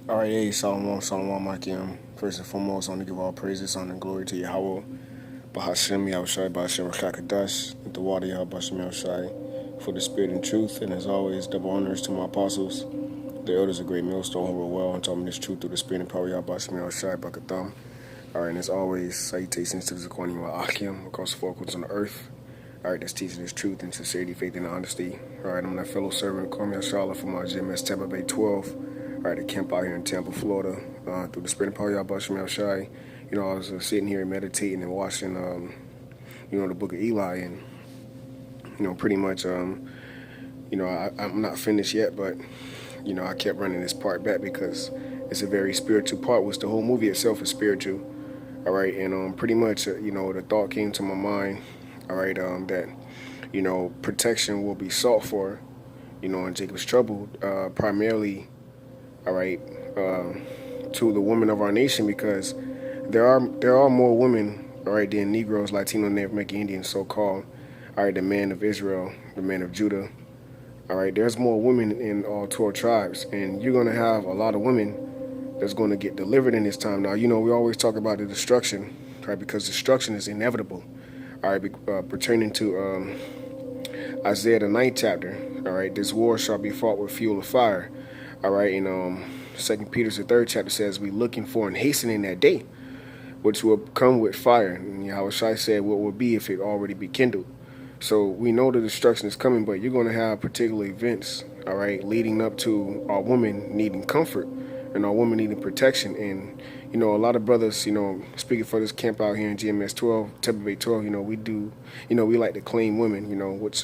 All right, hey, Shalom, Shalom, Akim. First and foremost, I want to give all praises, honor, and glory to Yahawah, bahasham, Yahawashi, bahasham, qadash, the water, Yahawashi, for the spirit and truth. And as always, double honors to my apostles, the elders of Great Millstone who were well and taught me this truth through the spirit and power, Yahawashi, Barak atham. All right, and as always, salutations to the Zakwani wa Akim across the four corners on the earth. All right, that's teaching this truth and sincerity, faith, and honesty. All right, I'm that fellow servant, Kwame Ashala from my GMS Tampa Bay 12. All right, I camp out here in Tampa, Florida, through the spirit and power, Yahawashi. You know, I was sitting here meditating and watching, the book of Eli, and, pretty much, I'm not finished yet, but, I kept running this part back because it's a very spiritual part, which the whole movie itself is spiritual. All right, and pretty much, the thought came to my mind, all right, that, protection will be sought for, in Jacob's trouble, primarily, all right, to the women of our nation, because there are more women, all right, than Negroes, Latino, Native American Indians, so-called, all right, the man of Israel, the man of Judah, all right, there's more women in all 12 tribes, and you're going to have a lot of women that's going to get delivered in this time. Now, we always talk about the destruction, right, because destruction is inevitable, all right, pertaining to Isaiah the 9th chapter, all right, this war shall be fought with fuel of fire. All right, and 2 Peter the 3rd chapter says, we looking for and hastening that day, which will come with fire. And Yahawashi said, what will be if it already be kindled? So we know the destruction is coming, but you're going to have particular events, all right, leading up to our women needing comfort and our women needing protection. And, a lot of brothers, speaking for this camp out here in GMS 12, Tampa Bay 12, we do, we like to claim women, which,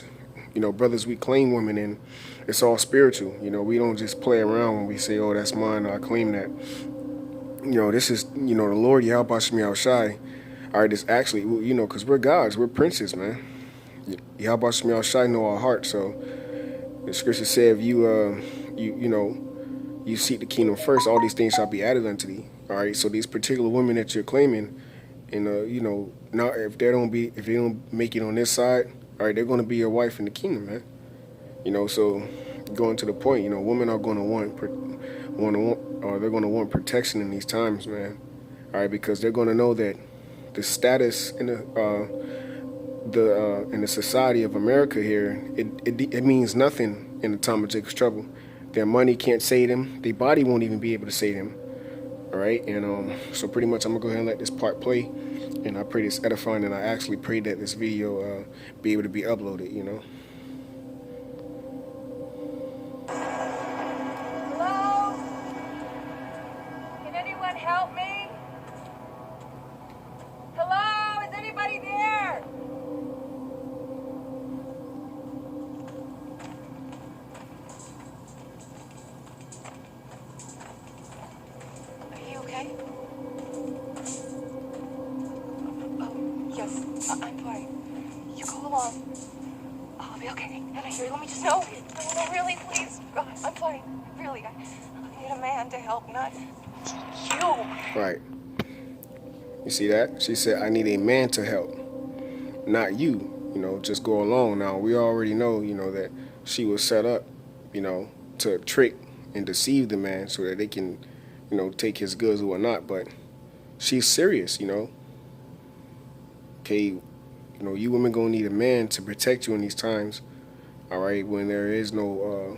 brothers, we claim women, and it's all spiritual. We don't just play around when we say, oh, that's mine, I claim that. This is, the Lord Yahawashi. All right, it's actually, because we're gods, we're princes, man. Yahawashi know our heart. So the scripture said, if you seek the kingdom first, all these things shall be added unto thee. All right, so these particular women that you're claiming, and now if they don't make it on this side, all right, they're going to be your wife in the kingdom, man. So going to the point, women are going to they're going to want protection in these times, man. All right, because they're going to know that the status in the society of America here, it means nothing in the time of Jacob's trouble. Their money can't save them. Their body won't even be able to save them. All right, and so pretty much I'm gonna go ahead and let this part play, and I pray this edifying, and I actually pray that this video be able to be uploaded. Hello? Can anyone help me? Hello? Is anybody there? Are you okay? Oh, yes. I'm fine. You go along. I'll be okay. And here, let me just know. No, really, please. God, I'm fine. Really, I need a man to help, not you. Right. You see that? She said, I need a man to help, not you. Just go along. Now, we already know, that she was set up, to trick and deceive the man so that they can, take his goods or whatnot. But she's serious, Okay, you women gonna need a man to protect you in these times. All right, when there is no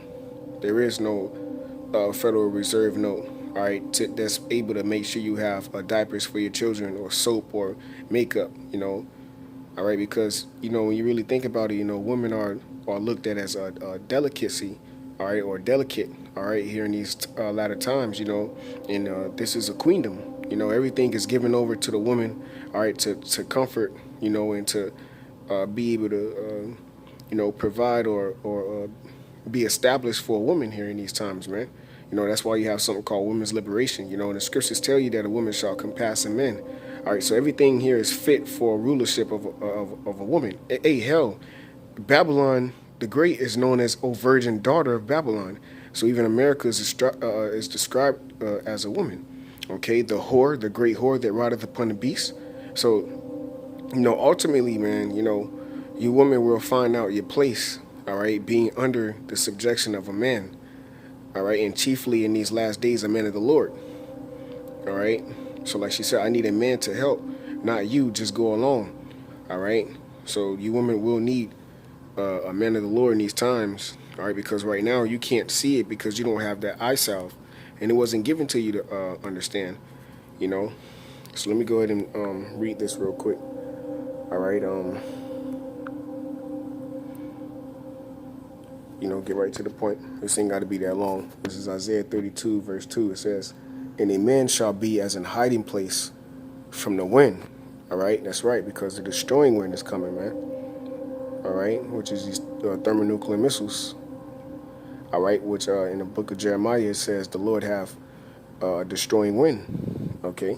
Federal Reserve note. All right, that's able to make sure you have diapers for your children or soap or makeup. All right, because when you really think about it, women are looked at as a delicacy. All right, or delicate. All right, here in these latter times, and this is a queendom. Everything is given over to the woman. All right, to comfort, and to be able to, provide or be established for a woman here in these times, man. That's why you have something called women's liberation. And the scriptures tell you that a woman shall compass a man. All right, so everything here is fit for rulership of a woman. Hey, hell, Babylon the Great is known as O Virgin Daughter of Babylon. So even America is described as a woman. Okay, the whore, the great whore that rideth upon the beast. So, ultimately, man, you women will find out your place, all right, being under the subjection of a man. All right, and chiefly in these last days, a man of the Lord. All right, so like she said, I need a man to help, not you just go along. All right, so you women will need a man of the Lord in these times. All right, because right now you can't see it because you don't have that eye salve, and it wasn't given to you to understand. You know, so let me go ahead and read this real quick. All right, get right to the point. This ain't got to be that long. This is Isaiah 32, verse 2. It says, "And a man shall be as an hiding place from the wind." All right, that's right, because the destroying wind is coming, man. All right, which is these thermonuclear missiles. All right, which in the book of Jeremiah it says the Lord have a destroying wind. Okay.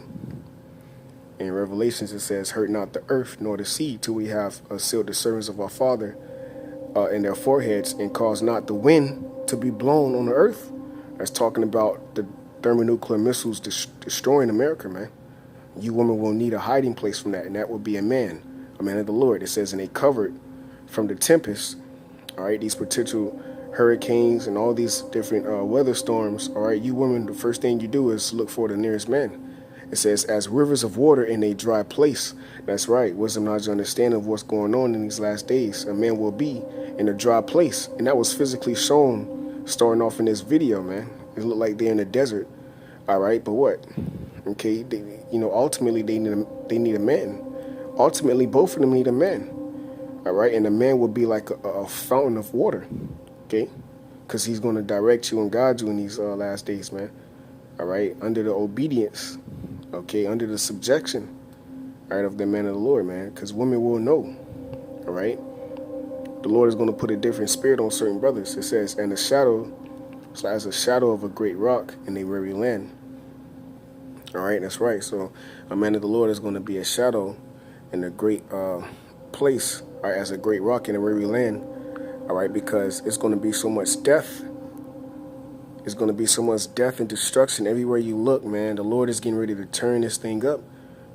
In Revelations it says, "Hurt not the earth nor the sea till we have sealed the servants of our Father in their foreheads, and cause not the wind to be blown on the earth." That's talking about the thermonuclear missiles destroying America, man. You women will need a hiding place from that, and that will be a man of the Lord. It says, "And they covered from the tempest," all right, these potential hurricanes and all these different weather storms. All right, you women, the first thing you do is look for the nearest man. It says, "As rivers of water in a dry place." That's right. Wisdom, knowledge, and understanding of what's going on in these last days. A man will be in a dry place. And that was physically shown starting off in this video, man. It looked like they're in the desert. All right. But what? Okay. Ultimately, they need a man. Ultimately, both of them need a man. All right. And the man will be like a fountain of water. Okay. Because he's going to direct you and guide you in these last days, man. All right. Under the obedience. Okay, under the subjection, all right, of the man of the Lord, man, because women will know, all right? The Lord is going to put a different spirit on certain brothers. It says, "And the shadow, so as a shadow of a great rock in a weary land." All right, that's right. So a man of the Lord is going to be a shadow in a great place, all right, as a great rock in a weary land, all right, because it's going to be so much death. There's going to be so much death and destruction everywhere you look, man. The Lord is getting ready to turn this thing up,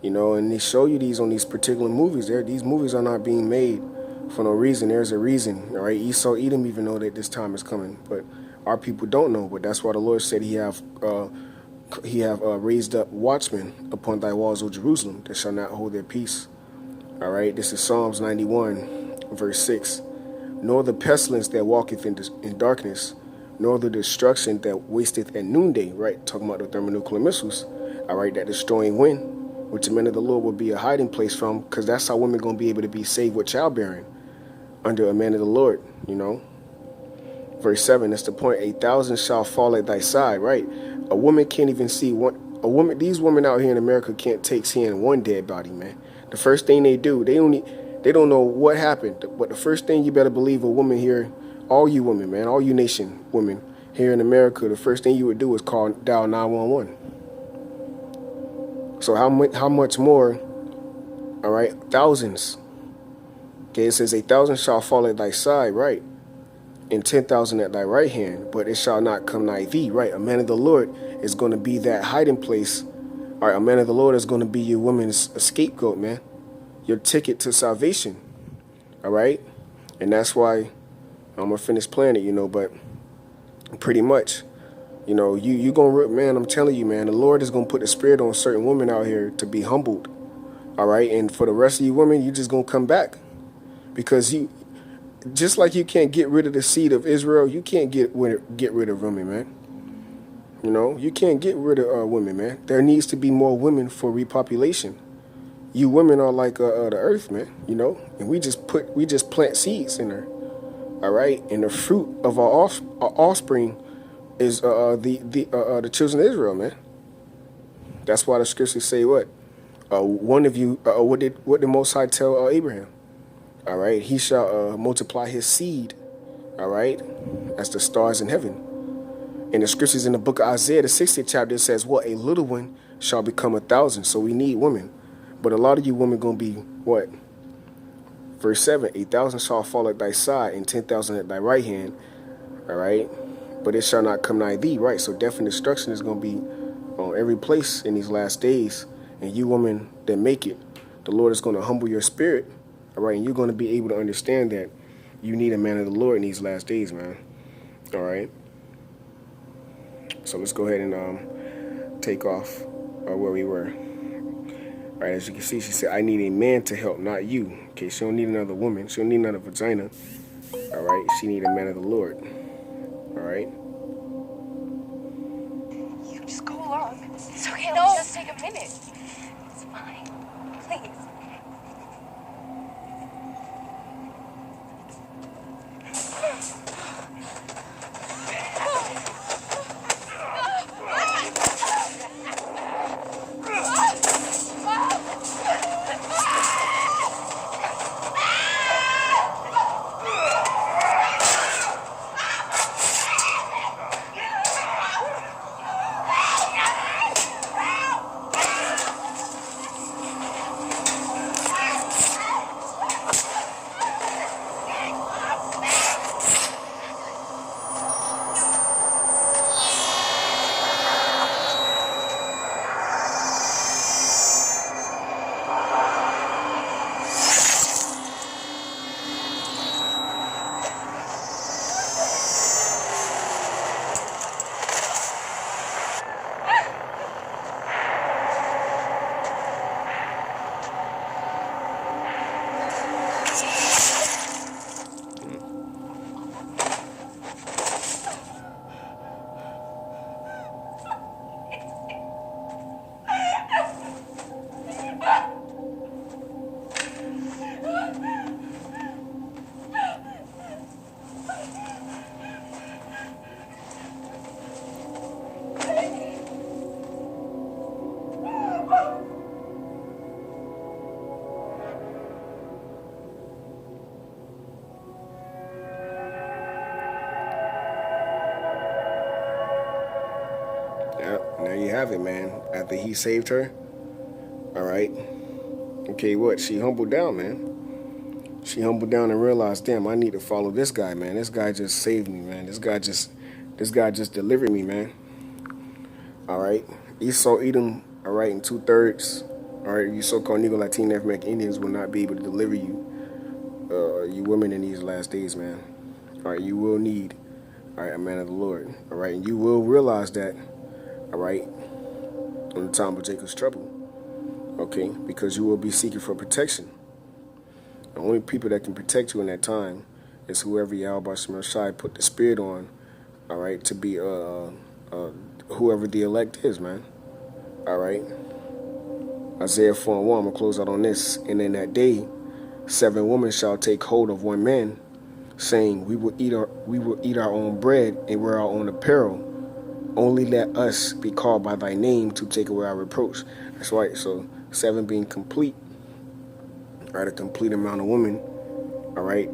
and they show you these on these particular movies. These movies are not being made for no reason. There's a reason, all right? Esau, Edom even know that this time is coming, but our people don't know. But that's why the Lord said he have raised up watchmen upon thy walls, O Jerusalem, that shall not hold their peace. All right, this is Psalms 91, verse 6. "Nor the pestilence that walketh in darkness, nor the destruction that wasteth at noonday," right? Talking about the thermonuclear missiles, all right, that destroying wind, which the men of the Lord will be a hiding place from, because that's how women going to be able to be saved with childbearing, under a man of the Lord, Verse 7, that's the point. "1,000 shall fall at thy side," right? A woman can't even see one. These women out here in America can't take seeing one dead body, man. The first thing they do, they don't know what happened, but the first thing you better believe a woman here, all you women, man, all you nation women here in America, the first thing you would do is dial 911. So how much more, all right, thousands. Okay, it says 1,000 shall fall at thy side, right, and 10,000 at thy right hand, but it shall not come nigh thee, right? A man of the Lord is going to be that hiding place. All right, a man of the Lord is going to be your woman's scapegoat, man, your ticket to salvation, all right? And that's why I'm going to finish playing it, but pretty much, you going to, man, I'm telling you, man, the Lord is going to put the spirit on certain women out here to be humbled, all right? And for the rest of you women, you just going to come back, because just like you can't get rid of the seed of Israel, you can't get rid of women, man. You can't get rid of women, man. There needs to be more women for repopulation. You women are like the earth, man, and we just plant seeds in her. All right, and the fruit of our offspring is the children of Israel, man. That's why the scriptures say what? One of you, what did the Most High tell Abraham? All right, he shall multiply his seed. All right, as the stars in heaven. And the scriptures in the book of Isaiah, the 60th chapter, says, "What? A little one shall become 1,000." So we need women, but a lot of you women gonna be what? Verse 7, 1,000 shall fall at thy side, and 10,000 at thy right hand, all right? But it shall not come nigh thee, right? So death and destruction is going to be on every place in these last days. And you women that make it, the Lord is going to humble your spirit, all right? And you're going to be able to understand that you need a man of the Lord in these last days, man, all right? So let's go ahead and take off where we were. All right, as you can see, she said, I need a man to help, not you. Okay, she don't need another woman. She don't need another vagina. All right, she need a man of the Lord. All right. You just go along. It's okay, it'll just take a minute. It's fine. Please. Yep, there you have it, man. After he saved her, all right. Okay, what? She humbled down, man. She humbled down and realized, damn, I need to follow this guy, man. This guy just saved me, man. This guy just delivered me, man. All right. Esau, Edom, all right, in 2/3. All right, you so-called Negro, Latino, African Indians will not be able to deliver you, you women in these last days, man. All right, you will need, all right, a man of the Lord. All right, and you will realize that, all right, in the time of Jacob's trouble. Okay, because you will be seeking for protection. The only people that can protect you in that time is whoever Yahawashi put the spirit on, all right, to be whoever the elect is, man. All right. Isaiah 4:1, I'm going to close out on this. And in that day, 7 women shall take hold of one man, saying, we will eat our own bread and wear our own apparel. Only let us be called by thy name to take away our reproach. That's right. So 7 being complete, right? A complete amount of women, all right?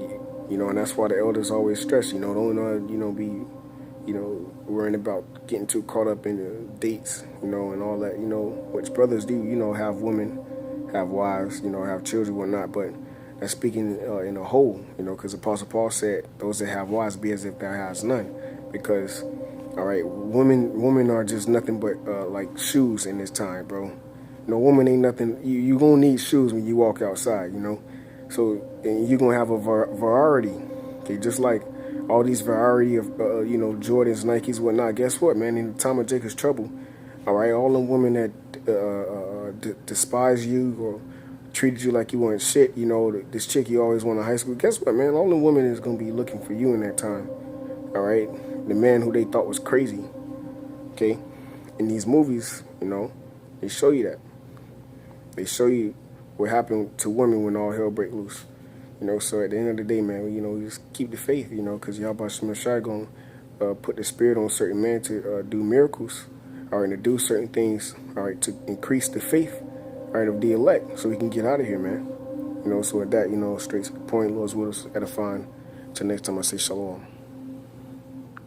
You know, and that's why the elders always stress, you know, don't, be, worrying about getting too caught up in the dates, and all that, which brothers do, have women, have wives, have children, whatnot, but that's speaking in a whole, because Apostle Paul said, those that have wives be as if thou hast none, because, all right, women are just nothing but like shoes in this time, bro. Woman ain't nothing. You gonna need shoes when you walk outside, So you're gonna have a variety. Okay, just like all these variety of Jordans, Nikes, whatnot. Guess what, man? In the time of Jacob's trouble, all right, all them women that despise you or treated you like you weren't shit, this chick you always wanted in high school. Guess what, man? All the women is gonna be looking for you in that time. All right, the man who they thought was crazy. Okay, in these movies, they show you that. They show you what happened to women when all hell break loose. So at the end of the day, man, we just keep the faith, because Yahawashi going to put the spirit on certain men to do miracles, all right, to do certain things, all right, to increase the faith, all right, of the elect, so we can get out of here, man. So with that, straight to the point, Lord's will is edifying. Till next time, I say shalom.